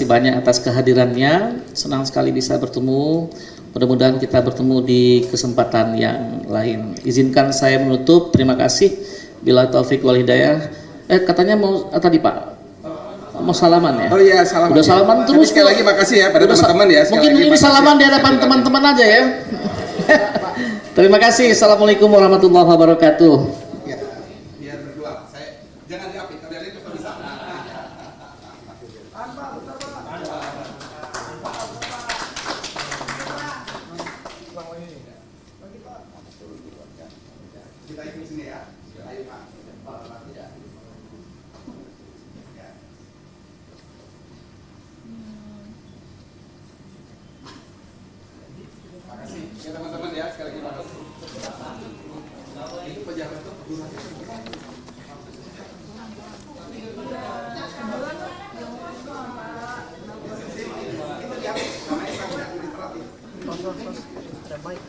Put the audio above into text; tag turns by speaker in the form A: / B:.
A: kasih banyak atas kehadirannya. Senang sekali bisa bertemu. Mudah-mudahan kita bertemu di kesempatan yang lain. Izinkan saya menutup. Terima kasih. Bila taufik wal hidayah. Katanya mau tadi Pak mau salaman ya?
B: Oh iya, salaman.
A: Udah salaman terus.
B: Sekali lagi makasih ya pada teman-teman ya.
A: Mungkin ini salaman di hadapan teman-teman aja ya. Terima kasih. Assalamualaikum warahmatullahi wabarakatuh.
B: Teman-teman ya, sekali lagi makasih. Itu pejabat itu ada mic.